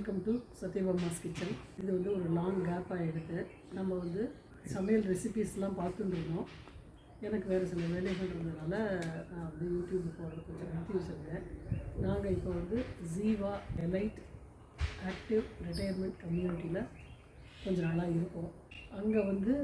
Welcome to Sathyabama's kitchen. இது வந்து ஒரு லாங் கேப்பாக எடுத்து நம்ம வந்து சமையல் ரெசிபீஸ்லாம் பார்த்துட்டு இருந்தோம். எனக்கு வேறு சில வேலைகள் இருந்ததுனால நான் வந்து யூடியூப் போடுறது கொஞ்சம் நிறுத்தி வச்சுருந்தேன். நாங்கள் இப்போ வந்து ஜீவா எலைட் ஆக்டிவ் ரிட்டையர்மெண்ட் கம்யூனிட்டியில் கொஞ்ச நாளாக இருக்கோம். அங்கே வந்து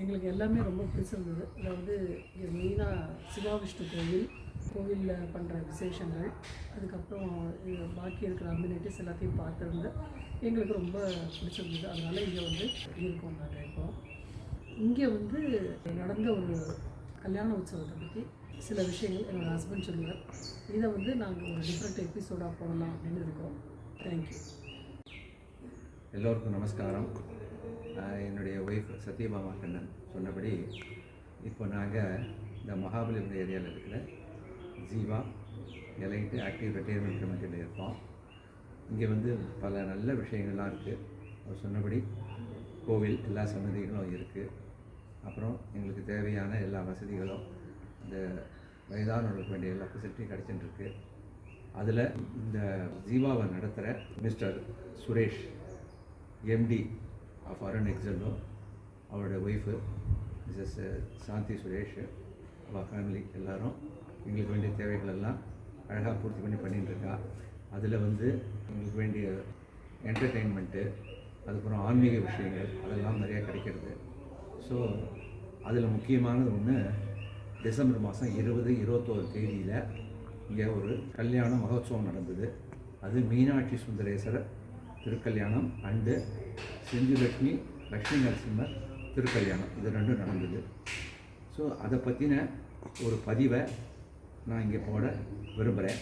எங்களுக்கு எல்லாமே ரொம்ப பிடிச்சிருந்தது. அதாவது இங்கே மெயினாக சிவாவிஷ்ணு கோவிலில் பண்ணுற விசேஷங்கள், அதுக்கப்புறம் பாக்கி இருக்கிற அம்யூனிட்டிஸ் எல்லாத்தையும் பார்த்துருந்து எங்களுக்கு ரொம்ப பிடிச்சிருந்தது. அதனால் இங்கே வந்து இருக்கோம். நாங்கள் இப்போ இங்கே வந்து நடந்த ஒரு கல்யாண உற்சவத்தை பற்றி சில விஷயங்கள் என்னோடய ஹஸ்பண்ட் சொல்லுவார். இதை வந்து நாங்கள் ஒரு டிஃப்ரெண்ட் எபிசோடாக போடலாம் அப்படின்னு இருக்கோம். தேங்க்யூ. எல்லோருக்கும் நமஸ்காரம். என்னுடைய ஒய்ஃப் சத்யபாமா கண்ணன் சொன்னபடி இப்போ நாங்கள் இந்த மகாபலிபுரம் ஏரியாவில் இருக்கிற ஜீவா எலைட்டு ஆக்டிவ் ரிட்டையர்மெண்ட் கமிட்டியில் இருக்கோம். இங்கே வந்து பல நல்ல விஷயங்கள்லாம் இருக்குது. அவர் சொன்னபடி கோவில் எல்லா சன்னதிகளும் இருக்குது. அப்புறம் எங்களுக்கு தேவையான எல்லா வசதிகளும் இந்த வயதானவர்களுக்கு வேண்டிய எல்லா ஃபெசிலிட்டியும் கிடச்சிட்டுருக்கு. அதில் இந்த ஜீவாவை நடத்துகிற mister Suresh MD of Arun Excello, அவரோட ஒய்ஃபு மிஸ்ஸஸ் சாந்தி சுரேஷ், அவள் ஃபேமிலி எல்லோரும் எங்களுக்கு வேண்டிய தேவைகள் எல்லாம் அழகாக பூர்த்தி பண்ணிட்டுருக்கா. அதில் வந்து எங்களுக்கு வேண்டிய என்டர்டெயின்மெண்ட்டு, அதுக்கப்புறம் ஆன்மீக விஷயங்கள் அதெல்லாம் நிறையா கிடைக்கிறது. ஸோ அதில் முக்கியமானது ஒன்று, டிசம்பர் மாதம் 20-21 தேதியில் இங்கே ஒரு கல்யாண மகோத்சவம் நடந்தது. அது மீனாட்சி சுந்தரேஸ்வரர் திருக்கல்யாணம் அண்டு செஞ்சுலட்சுமி லக்ஷ்மி நரசிம்மர் திருக்கல்யாணம், இது ரெண்டும் நடந்தது. ஸோ அதை பற்றின ஒரு பதிவை நான் இங்கே போட விரும்புகிறேன்.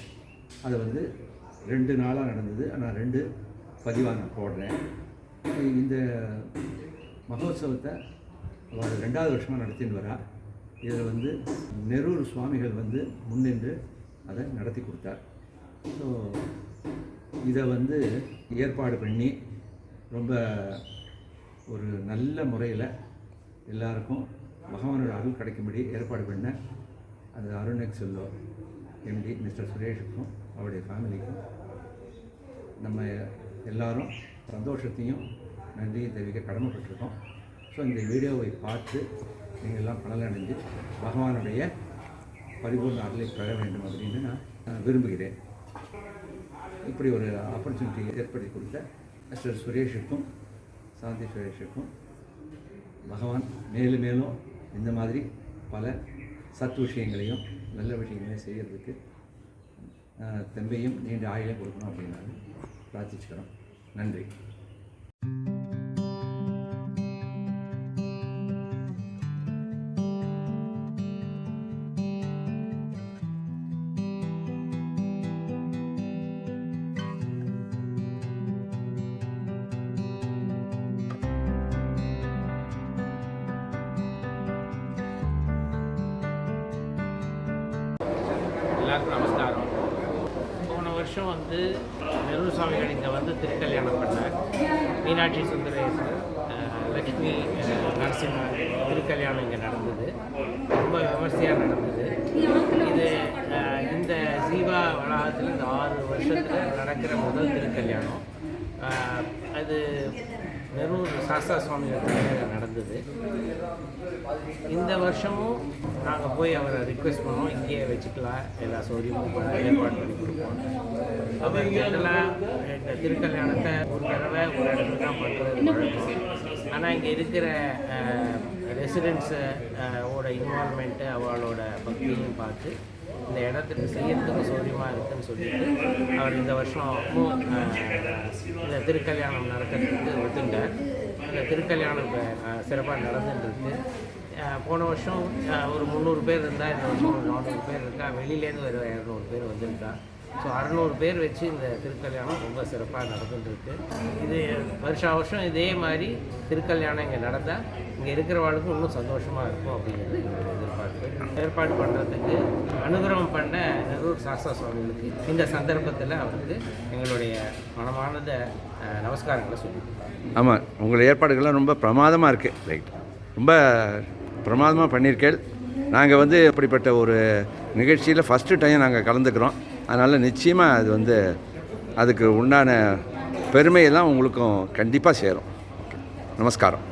அது வந்து 2 நாளாக நடந்தது. நான் 2 பதிவாக நான் போடுறேன். இந்த மகோத்சவத்தை அவர் 2வது வருஷமாக நடத்தின்னு வரா. இதில் வந்து நெரூர் சுவாமிகள் வந்து முன்னின்று அதை நடத்தி கொடுத்தார். ஸோ இதை வந்து ஏற்பாடு பண்ணி ரொம்ப ஒரு நல்ல முறையில் எல்லாருக்கும் பகவானோட அருள் கிடைக்கும்படி ஏற்பாடு பண்ண அந்த அருண் எக்ஸல்லோ எம்டி மிஸ்டர் சுரேஷுக்கும் அவருடைய ஃபேமிலிக்கும் நம்ம எல்லாரும் சந்தோஷத்தையும் நன்றியும் தெரிவிக்க கடமைப்பட்டிருக்கோம். ஸோ இந்த வீடியோவை பார்த்து நீங்கள் எல்லாம் பலனடைஞ்சு பகவானுடைய பரிபூர்ண அருளை பெற வேண்டும் அப்படின்னு நான் விரும்புகிறேன். இப்படி ஒரு ஆப்பர்ச்சுனிட்டி ஏற்படுத்தி கொடுத்த மிஸ்டர் சுரேஷுக்கும் சாந்தி சுரேஷுக்கும் பகவான் மேலும் மேலும் இந்த மாதிரி பல சத் விஷயங்களையும் நல்ல விஷயங்களையும் செய்கிறதுக்கு தெம்பையும் நீண்ட ஆயுளையும் கொடுக்கணும் அப்படின்னு பிரார்த்திச்சுக்கிறோம். நன்றி. எல்லாருக்கும் நமஸ்காரம். போன வருஷம் வந்து நெரூர் சுவாமிகள் இங்கே வந்து திருக்கல்யாணம் பண்ணார். மீனாட்சி சுந்தரேஸ்வரர் லக்ஷ்மி நரசிம்மர் திருக்கல்யாணம் இங்கே நடந்தது. ரொம்ப விமர்சையாக நடந்தது. இது இந்த ஜீவா வளாகத்தில் இந்த 6 வருஷத்தில் நடக்கிற முதல் திருக்கல்யாணம். அது நெரூர் சாஸ்தா சுவாமிகள் தலைமையில் நடந்தது. இந்த வருஷமும் நாங்கள் போய் அவரை ரிக்வெஸ்ட் பண்ணோம், இங்கேயே வச்சுக்கலாம், எல்லா சௌகரியமும் ஏற்பாடு பண்ணி கொடுப்போம். அவர் இதெல்லாம் இந்த திருக்கல்யாணத்தை ஒரு தடவை ஒரு இடத்துல தான் பண்ணுறது வழக்கம். ஆனால் இங்கே இருக்கிற ரெசிடென்ட்ஸு ஓட இன்வால்மெண்ட்டு அவளோட பக்தியையும் பார்த்து இந்த இடத்துக்கு செய்யறதுக்கு சௌகரியமாக இருக்குதுன்னு சொல்லிட்டு அவர் இந்த வருஷமும் இந்த திருக்கல்யாணம் நடக்கிறதுக்கு ஒத்துண்டார். இந்த திருக்கல்யாணம் சிறப்பாக நடந்துட்டுருக்கு. போன வருஷம் ஒரு 300 பேர் இருந்தால், இந்த வருஷம் ஒரு 400 பேர் இருக்கா. வெளியிலேருந்து ஒரு 200 பேர் வந்திருக்கா. ஸோ 600 பேர் வச்சு இந்த திருக்கல்யாணம் ரொம்ப சிறப்பாக நடந்துட்டுருக்கு. இது வருஷம் இதே மாதிரி திருக்கல்யாணம் இங்கே நடந்தால் இங்கே இருக்கிறவாளுக்கும் இன்னும் சந்தோஷமாக இருக்கும் அப்படிங்கிறது எங்களுடைய எதிர்பார்ப்பு. ஏற்பாடு பண்ணுறதுக்கு அனுகிரகம் பண்ண நெரூர் சாஸ்தா சுவாமிகளுக்கு இந்த சந்தர்ப்பத்தில் அவருக்கு எங்களுடைய மனமானத நமஸ்காரங்களை சொல்லியிருக்கோம். ஆமாம், உங்கள் ஏற்பாடுகள்லாம் ரொம்ப பிரமாதமாக இருக்குது. ரைட், ரொம்ப பிரமாதமாக பண்ணியிருக்கேள். நாங்கள் வந்து இப்படிப்பட்ட ஒரு நிகழ்ச்சியில் ஃபஸ்ட்டு டைம் நாங்கள் கலந்துக்கிறோம். அதனால் நிச்சயமாக அது வந்து அதுக்கு உண்டான பெருமையெல்லாம் உங்களுக்கும் கண்டிப்பாக சேரும். நமஸ்காரம்.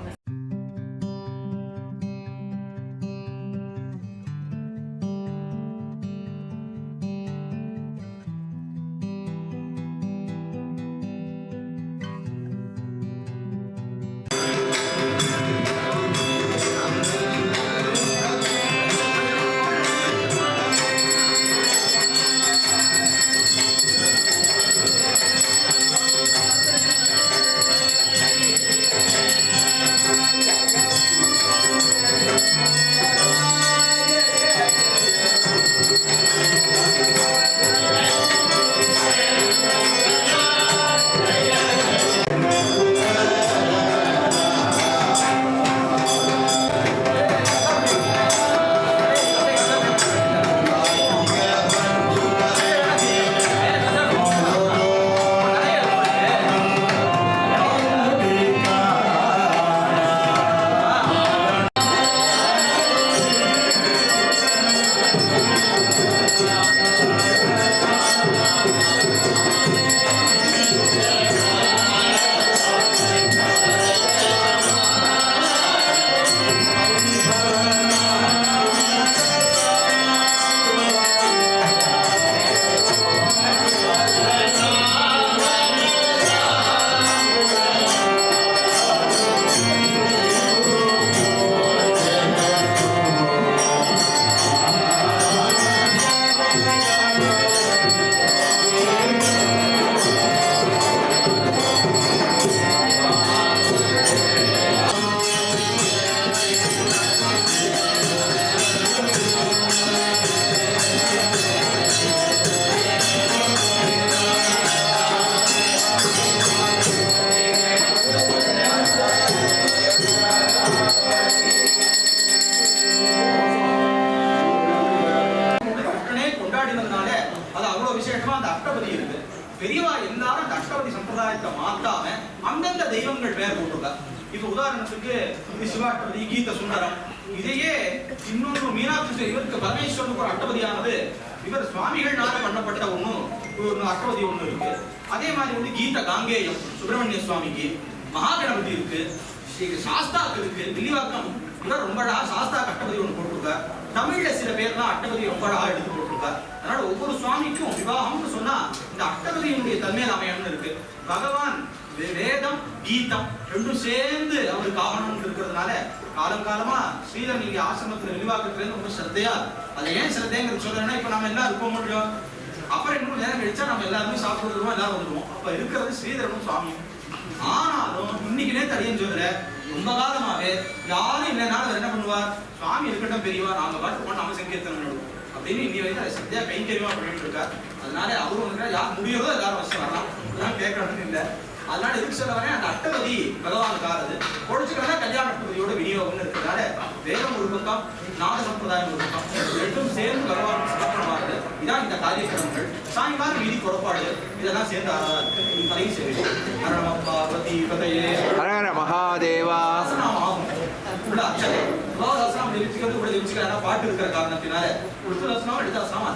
பெரியவா எல்லாரும் அந்த அஷ்டபதி சம்பிரதாயத்தை மாத்தாம அந்தந்த தெய்வங்கள் பேர் போட்டிருக்காங்க. இப்ப உதாரணத்துக்கு இது சிவாஷ்டபதி, கீத சுந்தரம். இதையே இன்னொரு மீனாட்சி இவருக்கு பரமேஸ்வரனுக்கு ஒரு அஷ்டபதியானது இவர் சுவாமிகள்னால பண்ணப்பட்ட ஒரு அஷ்டபதி ஒண்ணு இருக்கு. அதே மாதிரி வந்து கீத காங்கேயம் சுப்பிரமணிய சுவாமிக்கு, மகாகணபதி இருக்கு, சாஸ்தாக்கு இருக்கு, வில்லிவாக்கம் இவர் ரொம்ப சாஸ்தா அஷ்டபதி ஒண்ணு போட்டிருக்கார். தமிழ்ல சில பேர்லாம் அஷ்டபதி ரொம்ப எடுத்து போட்டிருக்கார். அதனால ஒவ்வொரு சுவாமிக்கும் விவாகம்னு சொன்னா இந்த அஷ்டபதியினுடைய தன்மையில் அமையணும்னு இருக்கு. பகவான் வேதம் கீதம் ரெண்டும் சேர்ந்து அவருக்கு ஆகணும்னு இருக்கிறதுனால காலம் காலமா ஸ்ரீதர் நீங்க ஆசிரமத்துல விரிவாக்கத்துல ரொம்ப ஸ்ரத்தையா, அதை ஏன் ஸ்ரத்தைங்கிறது சொல்றேன்னா இப்ப நம்ம எல்லாம் இருக்க முடியும், அப்புறம் இன்னும் நேரம் கழிச்சா நம்ம எல்லாருமே சாப்பிடுவோம், எல்லாரும் வந்துடுவோம். அப்ப இருக்கிறது ஸ்ரீதரனும் சுவாமியும். ஆனாலும் இன்னைக்குனே தடியன்னு சொல்ற ரொம்ப காலமாவே யாரும் இல்லைனாலும் அவர் என்ன பண்ணுவார், சுவாமி இருக்கட்டும் பெரியவா, நாங்க பாட்டு போன நம்ம சங்கீர்த்தனம் பண்ணுவோம் அப்படின்னு இன்னி வரைக்கும் அதை சத்தியா கைங்கரியமா பண்ணிட்டு இருக்கார். அதனால அவரும் வந்து யார் முடியறதோ எல்லாரும் வச்சு வரலாம், இதெல்லாம் கேட்கறதுன்னு இல்லை. அதனால எதுக்கு சொல்ல வரேன், அந்த அட்டபதி பகவானுக்காரது பொழிச்சுக்கிறதா கல்யாண அட்டபதியோட விநியோகம்னு இருக்கிறதால வேதம் ஒரு பக்கம், நாத சம்பிரதாயம் ஒரு பக்கம், ரெண்டும் சேர்ந்து பகவானுக்கு சமர்ப்பணமாகுது. இதான் இந்த காரியக்கிரமங்கள். சாயங்காலம் வீதி புறப்பாடு இதெல்லாம் சேர்ந்து தலையும் சரி. பார்வதி பதையே ஹர மகாதேவா. ஆகும் உள்ள அச்சலை ஜெபிச்சுக்கிறது கூட ஜெபிச்சுக்கிறதா பாட்டு இருக்கிற காரணத்தினால ஒரு துளசனம் எடுத்தாசனம்